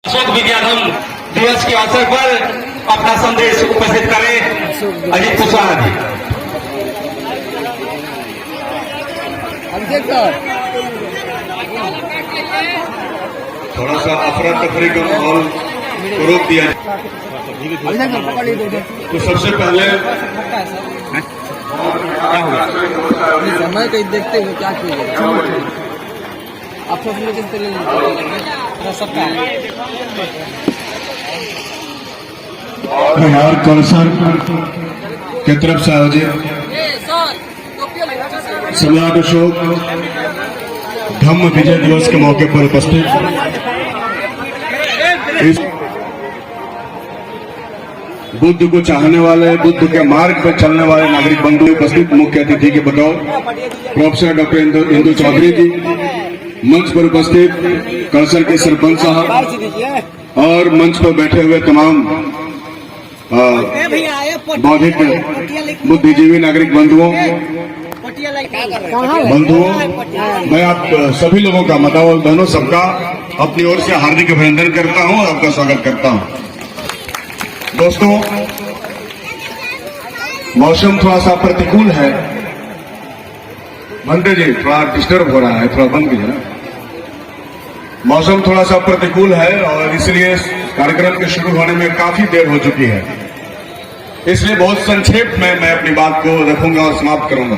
अशोक विद्याधम दिवस के अवसर पर अपना संदेश उपस्थित करें अजीत कुशवाहा जी। थोड़ा सा अफरा तफरी का माहौल रोक दिया। तो सबसे पहले क्या होगा समय कहीं देखते हुए क्या किया आप सब लोग किस तरह सबका बिहार कौशल की तरफ से आयोजित सम्राट अशोक धम्म विजय दिवस के मौके पर उपस्थित इस बुद्ध को चाहने वाले, बुद्ध के मार्ग पर चलने वाले नागरिक बंधु उपस्थित मुख्य अतिथि के बतौर प्रोफेसर डॉक्टर इंदु चौधरी जी, मंच पर उपस्थित कौशल के सरपंच साहब और मंच पर बैठे हुए तमाम बौद्धिक बुद्धिजीवी नागरिक बंधुओं, मैं आप सभी लोगों का माताओं बहनों सबका अपनी ओर से हार्दिक अभिनंदन करता हूं और आपका स्वागत करता हूं। दोस्तों, मौसम थोड़ा सा प्रतिकूल है। बंदे जी थोड़ा डिस्टर्ब हो रहा है, थोड़ा बंद कीजिए ना। मौसम थोड़ा सा प्रतिकूल है और इसलिए कार्यक्रम के शुरू होने में काफी देर हो चुकी है, इसलिए बहुत संक्षेप में मैं अपनी बात को रखूंगा और समाप्त करूंगा।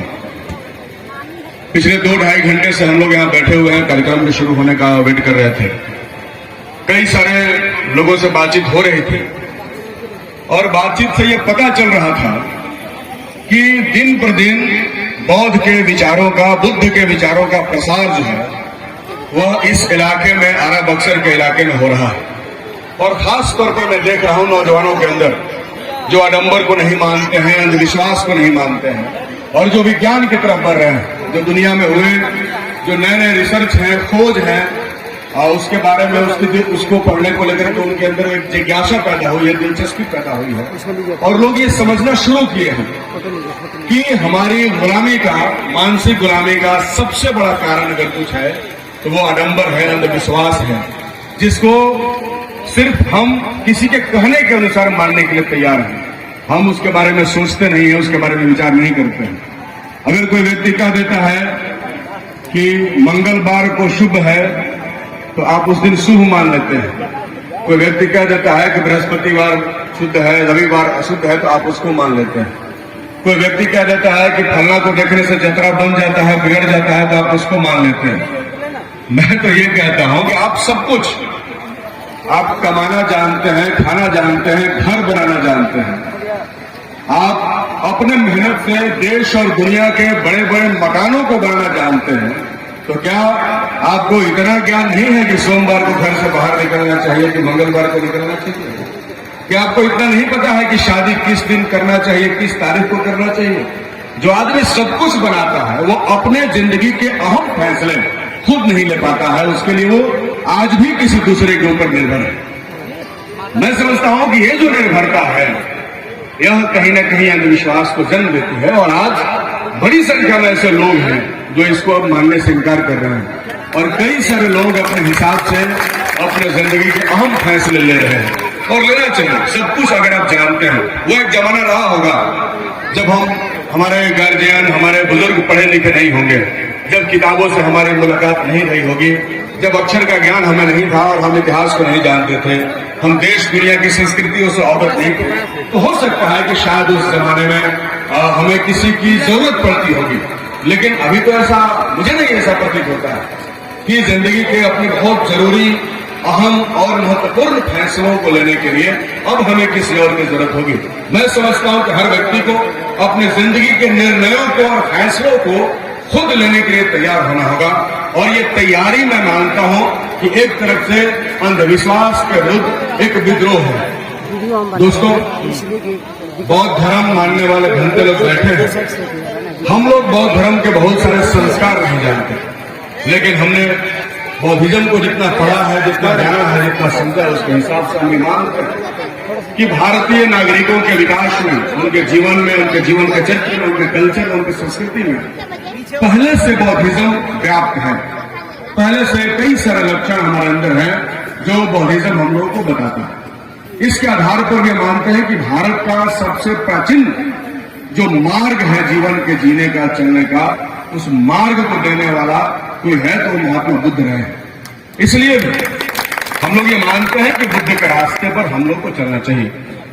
पिछले 2-2.5 घंटे से हम लोग यहाँ बैठे हुए हैं, कार्यक्रम के शुरू होने का वेट कर रहे थे। कई सारे लोगों से बातचीत हो रही थी और बातचीत से ये पता चल रहा था कि दिन पर दिन बौद्ध के विचारों का, बुद्ध के विचारों का प्रसार जो है वह इस इलाके में, आरा बक्सर के इलाके में हो रहा है। और खास तौर पर मैं देख रहा हूं नौजवानों के अंदर जो आडंबर को नहीं मानते हैं, अंधविश्वास को नहीं मानते हैं और जो विज्ञान की तरफ बढ़ रहे हैं, जो दुनिया में हुए जो नए नए रिसर्च हैं, खोज हैं, और उसके बारे में उसको पढ़ने को लेकर के उनके अंदर एक जिज्ञासा पैदा हुई है, दिलचस्पी पैदा हुई है और लोग ये समझना शुरू किए हैं कि हमारी गुलामी का, मानसिक गुलामी का सबसे बड़ा कारण अगर कुछ है तो वो आडंबर है, अंधविश्वास है, जिसको सिर्फ हम किसी के कहने के अनुसार मानने के लिए तैयार हैं। हम उसके बारे में सोचते नहीं है, उसके बारे में विचार नहीं करते हैं। अगर कोई व्यक्ति कह देता है कि मंगलवार को शुभ है तो आप उस दिन शुभ मान लेते हैं। कोई व्यक्ति कह देता है कि बृहस्पतिवार शुद्ध है, रविवार अशुद्ध है, तो आप उसको मान लेते हैं। कोई व्यक्ति कह देता है कि फलना को देखने से जतरा बन जाता है, बिगड़ जाता है, तो आप उसको मान लेते हैं। मैं तो ये कहता हूं कि आप सब कुछ, आप कमाना जानते हैं, खाना जानते हैं, घर बनाना जानते हैं, आप अपने मेहनत से देश और दुनिया के बड़े बड़े मकानों को बनाना जानते हैं, तो क्या आपको इतना ज्ञान नहीं है कि सोमवार को घर से बाहर निकलना चाहिए कि मंगलवार को निकलना चाहिए? क्या आपको इतना नहीं पता है कि शादी किस दिन करना चाहिए, किस तारीख को करना चाहिए? जो आदमी सब कुछ बनाता है वो अपने जिंदगी के अहम फैसले खुद नहीं ले पाता है, उसके लिए वो आज भी किसी दूसरे के ऊपर निर्भर है। मैं समझता हूं कि ये जो निर्भरता है यह कहीं ना कहीं अंधविश्वास को जन्म देती है और आज बड़ी संख्या में ऐसे लोग हैं जो इसको अब मानने से इनकार कर रहे हैं और कई सारे लोग अपने हिसाब से अपने जिंदगी के अहम फैसले ले रहे हैं और लेना चाहिए। सब कुछ अगर आप जानते हैं, वो एक जमाना रहा होगा जब हमारे गार्जियन, हमारे बुजुर्ग पढ़े लिखे नहीं होंगे, जब किताबों से हमारी मुलाकात नहीं रही होगी, जब अक्षर का ज्ञान हमें नहीं था और हम इतिहास को नहीं जानते थे, हम देश दुनिया की संस्कृतियों से अवगत नहीं थे, तो हो सकता है कि शायद उस जमाने में हमें किसी की जरूरत पड़ती होगी। लेकिन अभी तो ऐसा, मुझे नहीं ऐसा प्रतीत होता है कि जिंदगी के अपनी बहुत जरूरी, अहम और महत्वपूर्ण फैसलों को लेने के लिए अब हमें किसी और की जरूरत होगी। मैं समझता हूं कि हर व्यक्ति को अपनी जिंदगी के निर्णयों को और फैसलों को खुद लेने के लिए तैयार होना होगा और ये तैयारी मैं मानता हूं कि एक तरफ से अंधविश्वास के विरुद्ध एक विद्रोह है। दोस्तों, बौद्ध धर्म मानने वाले घंटे लोग बैठे हैं। हम लोग बौद्ध धर्म के बहुत सारे संस्कार नहीं जानते, लेकिन हमने बौद्धिज्म को जितना पढ़ा है, जितना जाना है, जितना समझा है, उसके हिसाब से हम मानते हैं कि भारतीय नागरिकों के विकास में, उनके जीवन में, उनके जीवन के चरित्र में, उनके कल्चर में, उनकी संस्कृति में पहले से बौद्धिज्म व्याप्त है। पहले से कई सारे लक्षण हमारे अंदर हैं जो बौद्धिज्म हम लोगों को बताता है। इसके आधार पर ये मानते हैं कि भारत का सबसे प्राचीन जो मार्ग है जीवन के जीने का, चलने का, उस मार्ग को देने वाला कोई है तो महात्मा बुद्ध रहे। इसलिए हम लोग ये मानते हैं कि बुद्ध के रास्ते पर हम लोग को चलना चाहिए।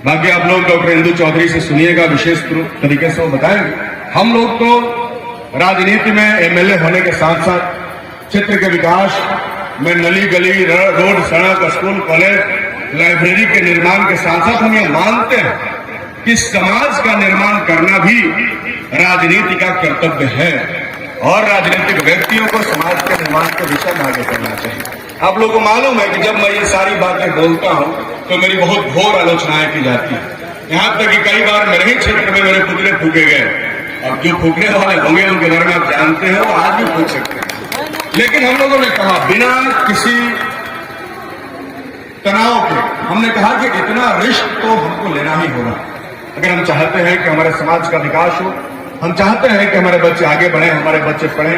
बाकी आप लोग डॉक्टर इंदु चौधरी से सुनिएगा, विशेष तरीके से वो बताएंगे। हम लोग तो राजनीति में एमएलए होने के साथ साथ क्षेत्र के विकास में नली गली, रोड, सड़क, स्कूल, कॉलेज, लाइब्रेरी के निर्माण के साथ साथ हम ये मानते हैं कि समाज का निर्माण करना भी राजनीति का कर्तव्य है और राजनीतिक व्यक्तियों को समाज के निर्माण के विषय में आगे करना चाहिए। आप लोगों को मालूम है कि जब मैं ये सारी बातें बोलता हूं तो मेरी बहुत घोर आलोचनाएं की जाती है। यहां तक कि कई बार मेरे ही क्षेत्र में मेरे पुतले फूके गए। अब जो फूकने वाले होंगे उनके बारे में आप जानते हैं, वो आज भी फूक सकते हैं। लेकिन हम लोगों ने कहा बिना किसी तनाव के, हमने कहा कि इतना रिस्क तो हमको लेना ही होगा अगर हम चाहते हैं कि हमारे समाज का विकास हो, हम चाहते हैं कि हमारे बच्चे आगे बढ़े, हमारे बच्चे पढ़ें,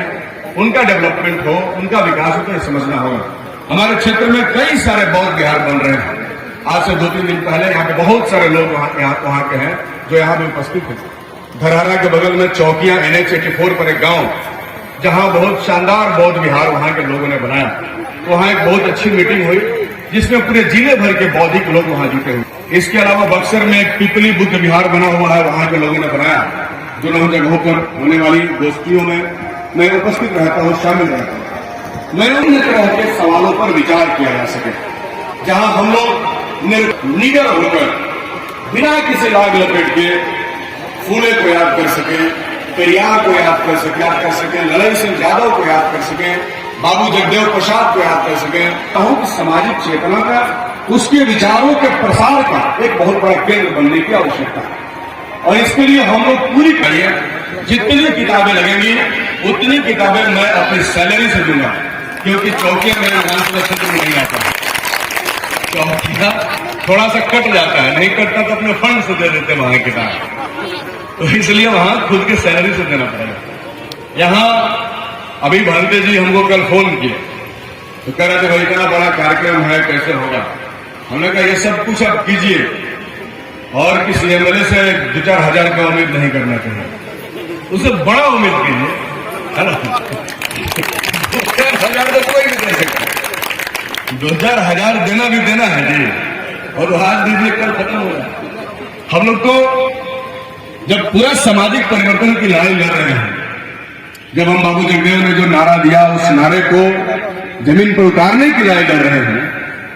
उनका डेवलपमेंट हो, उनका विकास हो, तो ये समझना होगा। हमारे क्षेत्र में कई सारे बौद्ध विहार बन रहे हैं। आज से 2-3 दिन पहले यहाँ पे बहुत सारे लोग वहां के हैं जो यहाँ पे उपस्थित हैं। धरहरा के बगल में चौकियां NH84 पर एक गांव, जहां बहुत शानदार बौद्ध विहार वहां के लोगों ने बनाया। तो वहां एक बहुत अच्छी मीटिंग हुई जिसमें पूरे जिले भर के बौद्धिक लोग वहां जुटे हुए। इसके अलावा बक्सर में एक पिपली बुद्ध विहार बना हुआ है, वहां के लोगों ने बनाया। दोनों जगहों पर होने वाली गोष्ठियों में मैं उपस्थित रहता हूं, शामिल रहता हूं। मैं उन तरह के सवालों पर विचार किया जा सके जहां हम लोग निडर होकर बिना किसी लाग लपेट के फूले को याद कर सके, पेरियार को याद कर सके, ललन सिंह यादव को याद कर सके, बाबू जगदेव प्रसाद को याद कर सके। कहूं कि सामाजिक चेतना का, उसके विचारों के प्रसार का एक बहुत बड़ा केंद्र बनने की आवश्यकता है। और इसके लिए हम लोग पूरी करिए, जितनी किताबें लगेंगी उतनी किताबें मैं अपनी सैलरी से दूंगा, क्योंकि चौकिया मेरे विधानसभा क्षेत्र में नहीं आता। चौकिया थोड़ा सा कट जाता है, नहीं कटता तो अपने फंड से दे देते वहां किताब, तो इसलिए वहां खुद की सैलरी से देना पड़ेगा। यहाँ अभी भांते जी हमको कल फोन किए तो कह रहे थे भाई इतना बड़ा कार्यक्रम है, कैसे होगा। हमने कहा ये सब कुछ आप कीजिए और किसी एमएलए से 2-4 हजार का उम्मीद नहीं करना चाहिए, उससे बड़ा उम्मीद कीजिए, है ना। 2-4 हजार तो कोई भी दे सकता, 2-4 हजार देना भी देना है जी, और आज दीजिए कल खत्म हो जाए। हम लोग तो जब पूरा सामाजिक परिवर्तन की लड़ाई लड़ रहे हैं, जब हम बाबू जगदेव ने जो नारा दिया उस नारे को जमीन पर उतारने की लड़ाई लड़ रहे हैं,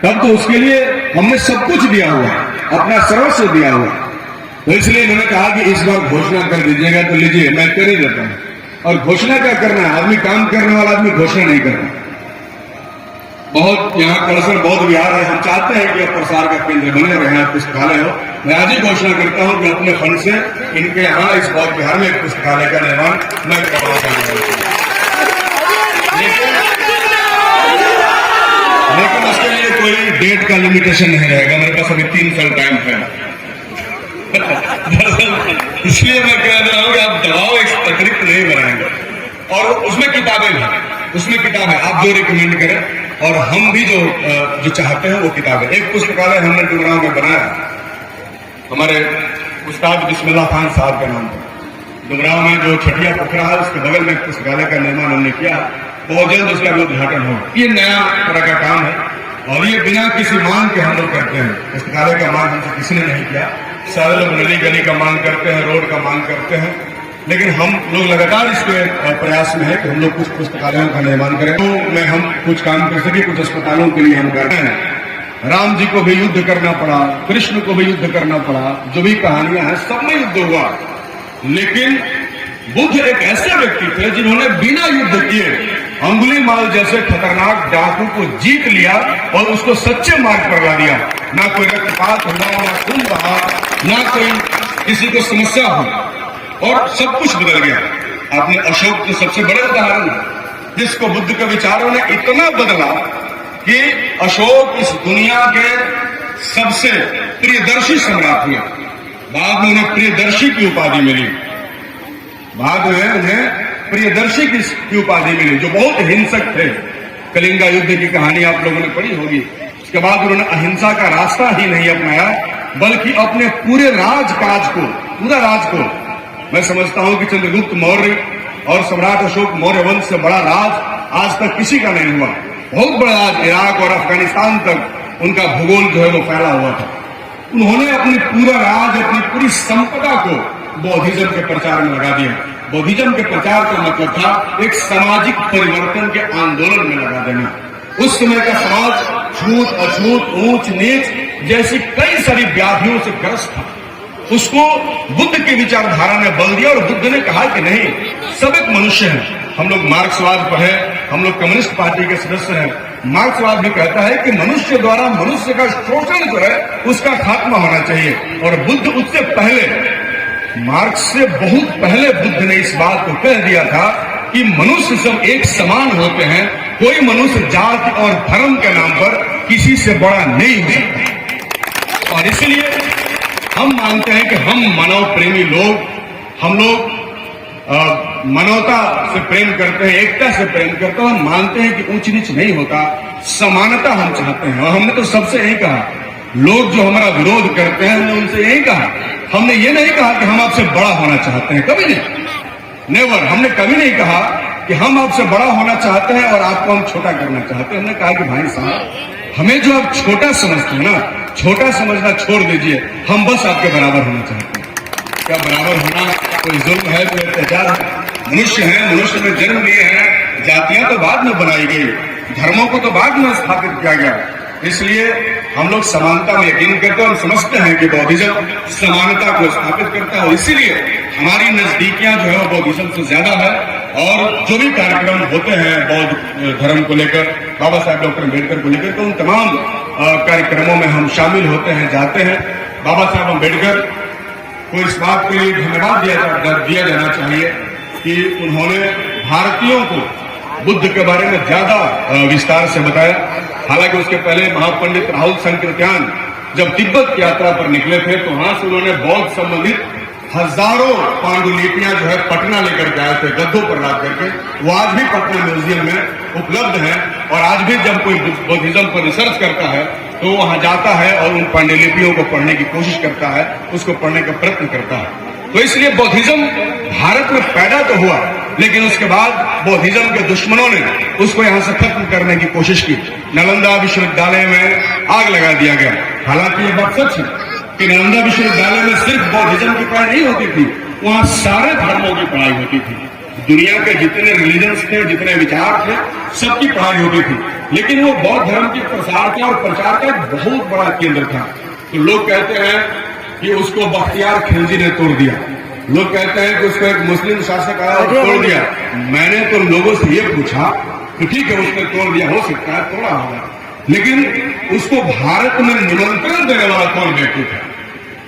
तब तो उसके लिए हमने सब कुछ दिया हुआ, अपना सर्वस्व दिया हुआ। तो इसलिए इन्होंने कहा कि इस बार घोषणा कर दीजिएगा, तो लीजिए मैं कर ही देता हूं। और घोषणा क्या करना है, आदमी काम करने वाला आदमी घोषणा नहीं करना। बहुत यहाँ कलसर बौद्ध विहार है, हम चाहते हैं कि प्रसार का केंद्र बने और यहाँ पुस्तकालय हो। मैं आज ही घोषणा करता हूं कि अपने फंड से इनके यहाँ इस बौद्ध विहार में एक पुस्तकालय का निर्माण मैं करवा चाहूंगा। लेकिन उसके लिए कोई डेट का लिमिटेशन नहीं रहेगा, मेरे पास अभी 3 साल टाइम है। इसलिए मैं कह रहा हूं कि आप दबाव अतिरिक्त नहीं बनाएंगे। और उसमें किताबें भी, उसमें किताबें आप जो रिकमेंड करें और हम भी जो चाहते हैं वो किताबें। एक पुस्तकालय हमने डुमरांव में बनाया, हमारे उस्ताद बिस्मिल्लाह खान साहब के नाम पर। डुमरांव में जो छठिया पोखरा है उसके बगल में एक पुस्तकालय का निर्माण हमने किया, बहुत जल्द उसका भी उद्घाटन होगा। ये नया तरह का काम है और ये बिना किसी मांग के हम लोग करते हैं। पुस्तकालय का मांग हमसे किसी ने नहीं किया, सारे लोग नदी गली का मांग करते हैं, रोड का मांग करते हैं, लेकिन हम लोग लगातार इसके प्रयास में है कि हम लोग कुछ पुस्तकालयों का निर्माण करें। तो हम कुछ काम कर सके, कुछ अस्पतालों के लिए हम कर रहे हैं। राम जी को भी युद्ध करना पड़ा, कृष्ण को भी युद्ध करना पड़ा, जो भी कहानियां हैं सब में युद्ध हुआ। लेकिन बुद्ध एक ऐसे व्यक्ति थे जिन्होंने बिना युद्ध किए अंगुलीमाल जैसे खतरनाक डाकू को जीत लिया और उसको सच्चे मार्ग पर ला दिया। ना कोई रक्तपात हुआ, ना खून बहा, ना कोई किसी को समस्या हुई और सब कुछ बदल गया। आपने अशोक के सबसे बड़े उदाहरण, जिसको बुद्ध के विचारों ने इतना बदला कि अशोक इस दुनिया के सबसे प्रियदर्शी सम्राट हुए। बाद में उन्हें प्रियदर्शी की उपाधि मिली, बाद में उन्हें प्रियदर्शी की उपाधि मिली, जो बहुत हिंसक थे। कलिंगा युद्ध की कहानी आप लोगों ने पढ़ी होगी। उसके बाद उन्होंने अहिंसा का रास्ता ही नहीं अपनाया, बल्कि अपने पूरे राजकाज को, पूरा राज को, मैं समझता हूं कि चंद्रगुप्त मौर्य और सम्राट अशोक मौर्य वंश से बड़ा राज आज तक किसी का नहीं हुआ। बहुत बड़ा राज इराक और अफगानिस्तान तक उनका भूगोल जो है वो फैला हुआ था। उन्होंने अपनी पूरा राज, अपनी पूरी संपदा को बौद्धिज्म के प्रचार में लगा दिया। बौद्धिज्म के प्रचार का मतलब था एक सामाजिक परिवर्तन के आंदोलन में लगा देना। उस समय का समाज छूत अछूत, ऊंच नीच जैसी कई सारी व्याधियों से ग्रस्त था। उसको बुद्ध की विचारधारा ने बल दिया और बुद्ध ने कहा कि नहीं, सब एक मनुष्य है। हम लोग मार्क्सवाद पढ़े, हम लोग कम्युनिस्ट पार्टी के सदस्य हैं। मार्क्सवाद भी कहता है कि मनुष्य द्वारा मनुष्य का शोषण जो है उसका खात्मा होना चाहिए। और बुद्ध उससे पहले, मार्क्स से बहुत पहले बुद्ध ने इस बात को कह दिया था कि मनुष्य सब एक समान होते हैं, कोई मनुष्य जाति और धर्म के नाम पर किसी से बड़ा नहीं हो सकता। और इसलिए हम मानते हैं कि हम मानव प्रेमी लोग, हम लोग मानवता से प्रेम करते हैं, एकता से प्रेम करते हैं। हम मानते हैं कि ऊंच नीच नहीं होता, समानता हम चाहते हैं। और हमने तो सबसे यही कहा, लोग जो हमारा विरोध करते हैं हमने उनसे यही कहा, हमने ये नहीं कहा कि हम आपसे बड़ा होना चाहते हैं, कभी नहीं, नेवर। हमने कभी नहीं कहा कि हम आपसे बड़ा होना चाहते हैं और आपको हम छोटा करना चाहते हैं। हमने कहा कि भाई साहब, हमें जो आप छोटा समझते हैं ना, छोटा समझना छोड़ दीजिए, हम बस आपके बराबर होना चाहते हैं। क्या बराबर होना कोई जुल्म है, कोई अत्याचार है? मनुष्य है, मनुष्य में जन्म लिए हैं, जातियां तो बाद में बनाई गई, धर्मों को तो बाद में स्थापित किया गया। इसलिए हम लोग समानता में यकीन करते हैं और समझते हैं कि बौद्धिज्म समानता को स्थापित करता है। और इसीलिए हमारी नजदीकियां जो है वो बौद्धिज्म से ज्यादा है। और जो भी कार्यक्रम होते हैं बौद्ध धर्म को लेकर, बाबा साहब डॉक्टर अम्बेडकर को लेकर, तो उन तमाम कार्यक्रमों में हम शामिल होते हैं, जाते हैं। बाबा साहब अम्बेडकर को इस बात के लिए धन्यवाद दिया जाना चाहिए कि उन्होंने भारतीयों को बुद्ध के बारे में ज्यादा विस्तार से बताया। हालांकि उसके पहले महापंडित राहुल संकीर्त्यान जब तिब्बत की यात्रा पर निकले थे तो वहां से उन्होंने बौद्ध संबंधित हजारों पांडुलिपियां जो है पटना लेकर के आए थे, गद्दों पर लाद करके। वो आज भी पटना म्यूजियम में उपलब्ध है। और आज भी जब कोई बौद्धिज्म पर रिसर्च करता है तो वहां जाता है और उन पांडुलिपियों को पढ़ने की कोशिश करता है, उसको पढ़ने का प्रयत्न करता है। तो इसलिए बौद्धिज्म भारत में पैदा तो हुआ, लेकिन उसके बाद बौद्धिज्म के दुश्मनों ने उसको यहां से खत्म करने की कोशिश की। नालंदा विश्वविद्यालय में आग लगा दिया गया। हालांकि ये बात सच है कि नालंदा विश्वविद्यालय में सिर्फ बौद्धिज्म की पढ़ाई नहीं होती थी, वहां सारे धर्मों की पढ़ाई होती थी। दुनिया के जितने रिलीजन्स थे, जितने विचार थे, सबकी पढ़ाई होती थी। लेकिन वो बौद्ध धर्म के प्रसार का और प्रचार का एक बहुत बड़ा केंद्र था। तो लोग कहते हैं कि उसको बख्तियार खिलजी ने तोड़ दिया, लोग कहते हैं कि उसको एक मुस्लिम शासक आया और तोड़ दिया। मैंने तो लोगों से ये पूछा कि ठीक है, उसने तोड़ दिया, हो सकता है तोड़ा होगा, लेकिन उसको भारत में निमंत्रण देने वाला कौन व्यक्ति था?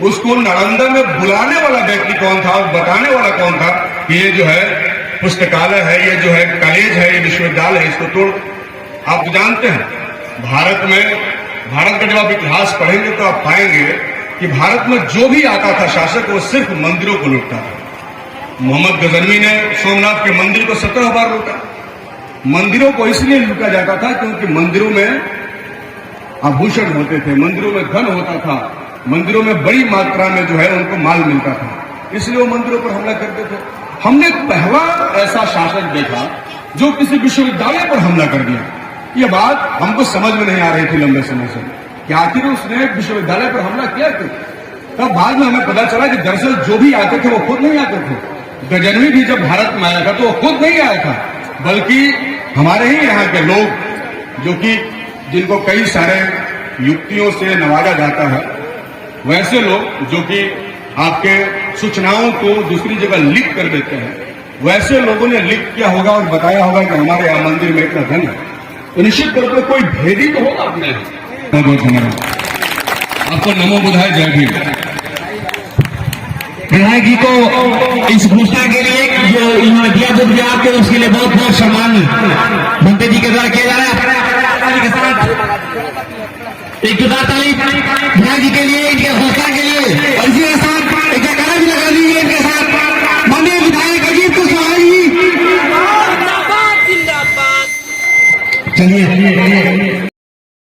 उसको नालंदा में बुलाने वाला व्यक्ति कौन था और बताने वाला कौन था कि ये जो है पुस्तकालय है, ये जो है कॉलेज है, ये विश्वविद्यालय है, इसको तोड़। आप तो जानते हैं भारत का जब आप इतिहास पढ़ेंगे तो आप पाएंगे कि भारत में जो भी आता था शासक, वो सिर्फ मंदिरों को लूटता था। मोहम्मद गजनवी ने सोमनाथ के मंदिर को 17 बार लूटा। मंदिरों को इसलिए लूटा जाता था क्योंकि मंदिरों में आभूषण होते थे, मंदिरों में धन होता था, मंदिरों में बड़ी मात्रा में जो है उनको माल मिलता था, इसलिए वो मंदिरों पर हमला करते थे। हमने पहला ऐसा शासक देखा जो किसी विश्वविद्यालय पर हमला कर दिया। ये बात हमको समझ में नहीं आ रही थी लंबे समय से कि आखिर उसने विश्वविद्यालय पर हमला किया क्यों। तब बाद में हमें पता चला कि दरअसल जो भी आते थे वो खुद नहीं आते थे। गजनवी भी जब भारत में आया था तो वो खुद नहीं आया था, बल्कि हमारे ही यहाँ के लोग जो कि जिनको कई सारे युक्तियों से नवाजा जाता है, वैसे लोग जो कि आपके सूचनाओं को दूसरी जगह लीक कर देते हैं, वैसे लोगों ने लीक किया होगा और बताया होगा कि हमारे यहाँ मंदिर में इतना धन है। तो निश्चित तौर पर कोई भेदी तो होगा अपने। बहुत धन्यवाद आपको। नमो बुधाय, जय भीम। विधायक जी को इस घोषणा के लिए जो इन्होंने दिया बुद्ध विहार के, उसके लिए बहुत बहुत सम्मान मंत्री जी के द्वारा किया जा रहा है। के साथ एक जोरदार ताली विधायक जी के लिए, इनके घोषणा के लिए। और इसी के साथ